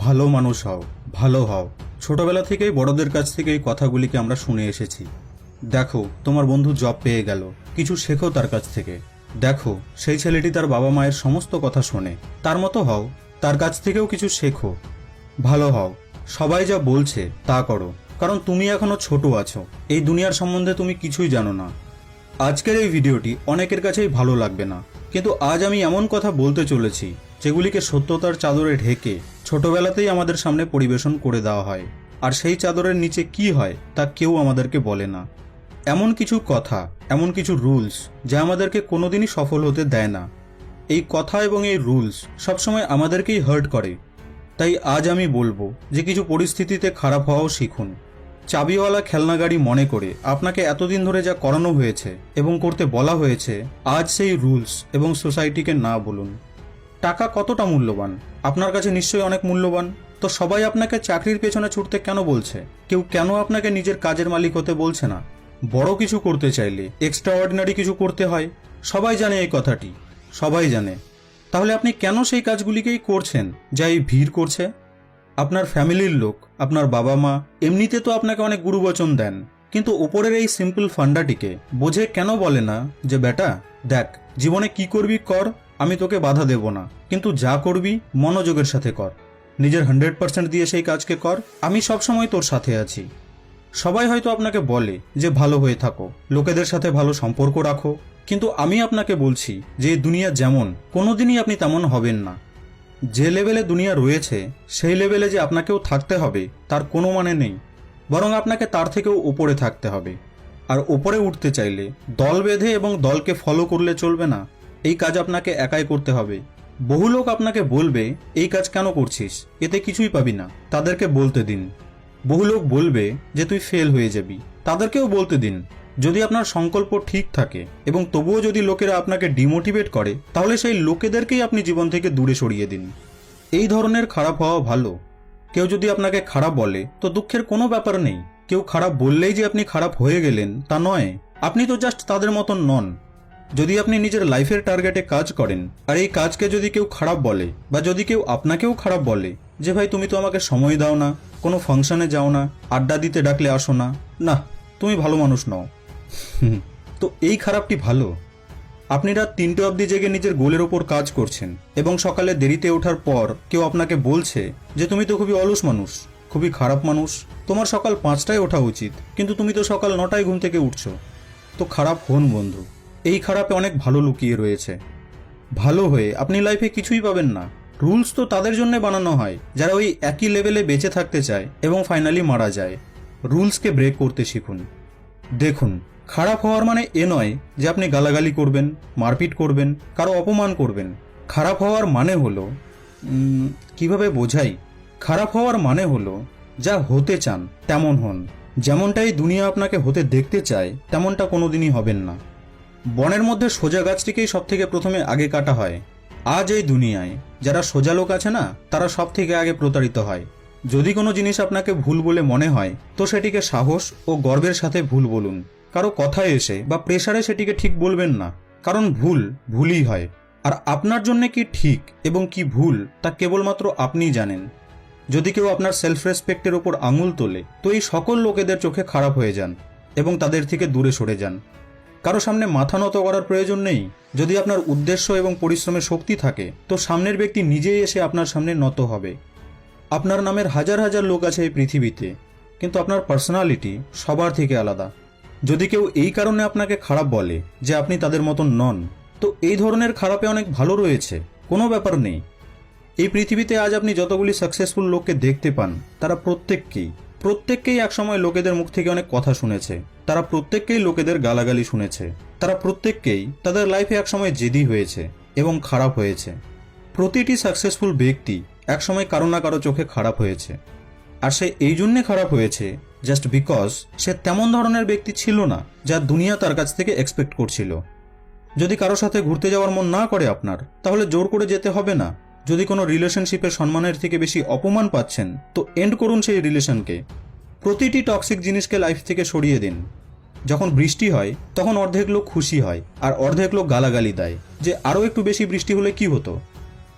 ভালো মানুষ হও, ভালো হও। ছোটবেলা থেকেই বড়দের কাছ থেকে এই কথাগুলিকে আমরা শুনে এসেছি। দেখো তোমার বন্ধু জব পেয়ে গেল, কিছু শেখো তার কাছ থেকে। দেখো সেই ছেলেটি তার বাবা মায়ের সমস্ত কথা শোনে, তার মতো হও, তার কাছ থেকেও কিছু শেখো, ভালো হও। সবাই যা বলছে তা করো, কারণ তুমি এখনো ছোট আছো, এই দুনিয়ার সম্বন্ধে তুমি কিছুই জানো না। আজকের এই ভিডিওটি অনেকের কাছেই ভালো লাগবে না, কিন্তু আজ আমি এমন কথা বলতে চলেছি যেগুলিকে সত্যতার চাদরে ঢেকে ছোটবেলাতেই আমাদের সামনে পরিবেশন করে দেওয়া হয়, আর সেই চাদরের নিচে কি হয় তা কেউ আমাদেরকে বলে না। এমন কিছু কথা, এমন কিছু রুলস যা আমাদেরকে কোনোদিনই সফল হতে দেয় না। এই কথা এবং এই রুলস সবসময় আমাদেরকেই হার্ট করে। তাই আজ আমি বলবো যে কিছু পরিস্থিতিতে খারাপ হওয়াও শিখুন। চাবিওয়ালা খেলনা গাড়ি মনে করে আপনাকে এতদিন ধরে যা করানো হয়েছে এবং করতে বলা হয়েছে, আজ সেই রুলস এবং সোসাইটিকে না বলুন। টাকা কতটা মূল্যবান? আপনার কাছে নিশ্চয়ই অনেক মূল্যবান। তো সবাই আপনাকে চাকরির পেছনে ছুটতে কেন বলছে? কেউ কেন আপনাকে নিজের কাজের মালিক হতে বলছে না? বড় কিছু করতে চাইলে এক্সট্রা অর্ডিনারি কিছু করতে হয়। সবাই জানে এই কথাটি, সবাই জানে। তাহলে আপনি কেন সেই কাজগুলিকেই করছেন যা এই ভিড় করছে? আপনার ফ্যামিলির লোক, আপনার বাবা মা এমনিতে তো আপনাকে অনেক গুরুবচন দেন, কিন্তু উপরের এই সিম্পল ফান্ডাটিকে বোঝে কেন বলে না যে বেটা দেখ, জীবনে কি করবি কর, আমি তোকে বাধা দেব না, কিন্তু যা করবি মনোযোগের সাথে কর, নিজের 100% দিয়ে সেই কাজকে কর, আমি সবসময় তোর সাথে আছি। সবাই হয়তো আপনাকে বলে যে ভালো হয়ে থাকো, লোকেদের সাথে ভালো সম্পর্ক রাখো, কিন্তু আমি আপনাকে বলছি যে এই দুনিয়া যেমন, কোনোদিনই আপনি তেমন হবেন না। যে লেভেলে দুনিয়া রয়েছে সেই লেভেলে যে আপনাকেও থাকতে হবে তার কোনো মানে নেই, বরং আপনাকে তার থেকেও উপরে থাকতে হবে। আর উপরে উঠতে চাইলে দল বেঁধে এবং দলকে ফলো করলে চলবে না, এই কাজ আপনাকে একাই করতে হবে। বহু লোক আপনাকে বলবে এই কাজ কেন করছিস, এতে কিছুই পাবি না, তাদেরকে বলতে দিন। বহু লোক বলবে যে তুই ফেল হয়ে যাবি, তাদেরকেও বলতে দিন। যদি আপনার সংকল্প ঠিক থাকে এবং তবুও যদি লোকেরা আপনাকে ডিমোটিভেট করে, তাহলে সেই লোকেদেরকেই আপনি জীবন থেকে দূরে সরিয়ে দিন। এই ধরনের খারাপ হওয়া ভালো। কেউ যদি আপনাকে খারাপ বলে তো দুঃখের কোনো ব্যাপার নেই। কেউ খারাপ বললেই যে আপনি খারাপ হয়ে গেলেন তা নয়, আপনি তো জাস্ট তাদের মতন নন। যদি আপনি নিজের লাইফের টার্গেটে কাজ করেন আর এই কাজকে যদি কেউ খারাপ বলে, বা যদি কেউ আপনাকেও খারাপ বলে যে ভাই তুমি তো আমাকে সময় দাও না, কোনো ফাংশনে যাও না, আড্ডা দিতে ডাকলে আসো না, না তুমি ভালো মানুষ নও, তো এই খারাপটি ভালো? আপনি রাত 3টে অবধি জেগে নিজের গোলের ওপর কাজ করছেন এবং সকালে দেরিতে ওঠার পর কেউ আপনাকে বলছে যে তুমি তো খুবই অলস মানুষ, খুবই খারাপ মানুষ, তোমার সকাল 5টায় ওঠা উচিত, কিন্তু তুমি তো সকাল 9টায় ঘুম থেকে উঠছো। তো খারাপ হন বন্ধু, এই খারাপে অনেক ভালো লুকিয়ে রয়েছে। ভালো হয়ে আপনি লাইফে কিছুই পাবেন না। রুলস তো তাদের জন্য বানানো হয় যারা ওই একই লেভেলে বেঁচে থাকতে চায় এবং ফাইনালি মারা যায়। রুলসকে ব্রেক করতে শিখুন। দেখুন, খারাপ হওয়ার মানে এ নয় যে আপনি গালাগালি করবেন, মারপিট করবেন, কারো অপমান করবেন। খারাপ হওয়ার মানে হলো, কিভাবে বোঝাই, খারাপ হওয়ার মানে হলো যা হতে চান তেমন হন। যেমনটাই দুনিয়া আপনাকে হতে দেখতে চায় তেমনটা কোনোদিনই হবেন না। বনের মধ্যে সোজা গাছটিকেই সব থেকে প্রথমে আগে কাটা হয়। আজ এই দুনিয়ায় যারা সোজা লোক আছে না, তারা সব থেকে আগে প্রতারিত হয়। যদি কোনো জিনিস আপনাকে ভুল বলে মনে হয় তো সেটিকে সাহস ও গর্বের সাথে ভুল বলুন। কারো কথায় এসে বা প্রেসারে সেটিকে ঠিক বলবেন না, কারণ ভুল ভুলই হয়। আর আপনার জন্য কি ঠিক এবং কি ভুল তা কেবলমাত্র আপনিই জানেন। যদি কেউ আপনার সেলফ রেসপেক্টের ওপর আঙুল তোলে তো এই সকল লোকেদের চোখে খারাপ হয়ে যান এবং তাদের থেকে দূরে সরে যান। কারো সামনে মাথা নত করার প্রয়োজন নেই। যদি আপনার উদ্দেশ্য এবং পরিশ্রমের শক্তি থাকে তো সামনের ব্যক্তি নিজেই এসে আপনার সামনে নত হবে। আপনার নামের হাজার হাজার লোক আছে এই পৃথিবীতে, কিন্তু আপনার পার্সোনালিটি সবার থেকে আলাদা। যদি কেউ এই কারণে আপনাকে খারাপ বলে যে আপনি তাদের মতন নন, তো এই ধরনের খারাপে অনেক ভালো রয়েছে, কোনো ব্যাপার নেই। এই পৃথিবীতে আজ আপনি যতগুলি সাকসেসফুল লোককে দেখতে পান তারা প্রত্যেককেই একসময় লোকেদের মুখ থেকে অনেক কথা শুনেছে, তারা প্রত্যেককেই লোকেদের গালাগালি শুনেছে, তারা প্রত্যেককেই তাদের লাইফে একসময় জেদি হয়েছে এবং খারাপ হয়েছে। প্রতিটি সাকসেসফুল ব্যক্তি একসময় কারো না কারো চোখে খারাপ হয়েছে, আর সে এই জন্যে খারাপ হয়েছে জাস্ট বিকজ সে তেমন ধরনের ব্যক্তি ছিল না যা দুনিয়া তার কাছ থেকে এক্সপেক্ট করছিল। যদি কারো সাথে ঘুরতে যাওয়ার মন না করে আপনার, তাহলে জোর করে যেতে হবে না। যদি কোনো রিলেশনশিপের সম্মানের থেকে বেশি অপমান পাচ্ছেন তো এন্ড করুন সেই রিলেশনকে। প্রতিটি টক্সিক জিনিসকে লাইফ থেকে সরিয়ে দিন। যখন বৃষ্টি হয় তখন অর্ধেক লোক খুশি হয় আর অর্ধেক লোক গালাগালি দেয় যে আরও একটু বেশি বৃষ্টি হলে কি হতো।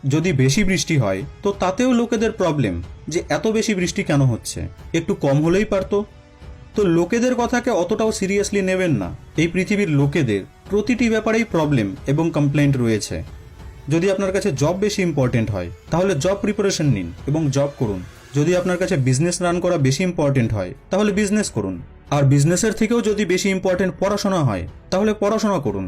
যদি বেশি বৃষ্টি হয় তো তাতেও লোকেদের প্রবলেম যে এত বেশি বৃষ্টি কেন হচ্ছে, একটু কম হলেই পারতো। তো লোকেদের কথাকে অতটাও সিরিয়াসলি নেবেন না। এই পৃথিবীর লোকেদের প্রতিটি ব্যাপারেই প্রবলেম এবং কমপ্লেন্ট রয়েছে। যদি আপনার কাছে জব বেশি ইম্পর্টেন্ট হয় তাহলে জব প্রিপারেশন নিন এবং জব করুন। যদি আপনার কাছে বিজনেস রান করা বেশি ইম্পর্টেন্ট হয় তাহলে বিজনেস করুন। আর বিজনেসের থেকেও যদি বেশি ইম্পর্টেন্ট পড়াশোনা হয় তাহলে পড়াশোনা করুন।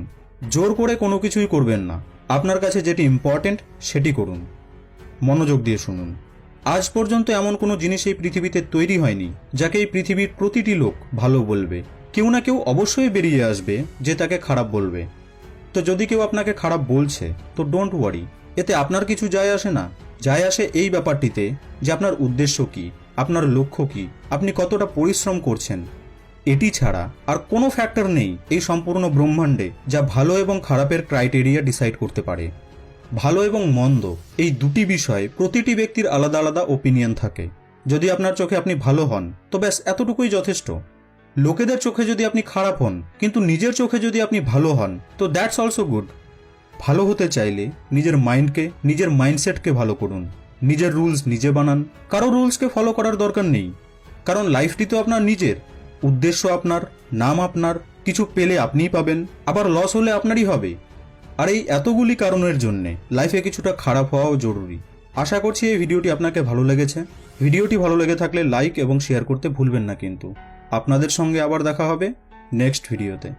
জোর করে কোনো কিছুই করবেন না, আপনার কাছে যেটি ইম্পর্টেন্ট সেটি করুন। মনোযোগ দিয়ে শুনুন। আজ পর্যন্ত এমন কোনো জিনিস এই পৃথিবীতে তৈরি হয়নি যাকে এই পৃথিবীর প্রতিটি লোক ভালো বলবে। কেউ না কেউ অবশ্যই বেরিয়ে আসবে যে তাকে খারাপ বলবে। তো যদি কেউ আপনাকে খারাপ বলছে তো ডোন্ট ওয়ারি, এতে আপনার কিছু যায় আসে না। যায় আসে এই ব্যাপারটিতে যে আপনার উদ্দেশ্য কি, আপনার লক্ষ্য কি, আপনি কতটা পরিশ্রম করছেন। এটি ছাড়া আর কোনো ফ্যাক্টর নেই এই সম্পূর্ণ ব্রহ্মাণ্ডে যা ভালো এবং খারাপের ক্রাইটেরিয়া ডিসাইড করতে পারে। ভালো এবং মন্দ এই দুটি বিষয়ে প্রতিটি ব্যক্তির আলাদা আলাদা ওপিনিয়ন থাকে। যদি আপনার চোখে আপনি ভালো হন তো ব্যাস এতটুকুই যথেষ্ট। লোকেদের চোখে যদি আপনি খারাপ হন কিন্তু নিজের চোখে যদি আপনি ভালো হন তো দ্যাটস অলসো গুড। ভালো হতে চাইলে নিজের মাইন্ডকে, নিজের মাইন্ডসেটকে ভালো করুন। নিজের রুলস নিজে বানান, কারো রুলসকে ফলো করার দরকার নেই। কারণ লাইফটি তো আপনার নিজের, উদ্দেশ্য আপনার, নাম আপনার, কিছু পেলে আপনিই পাবেন, আবার লস হলে আপনারই হবে। আর এই এতগুলি কারণের জন্যে লাইফে কিছুটা খারাপ হওয়াও জরুরি। আশা করছি এই ভিডিওটি আপনাকে ভালো লেগেছে। ভিডিওটি ভালো লেগে থাকলে লাইক এবং শেয়ার করতে ভুলবেন না কিন্তু। আপনাদের সঙ্গে আবার দেখা হবে নেক্সট ভিডিওতে।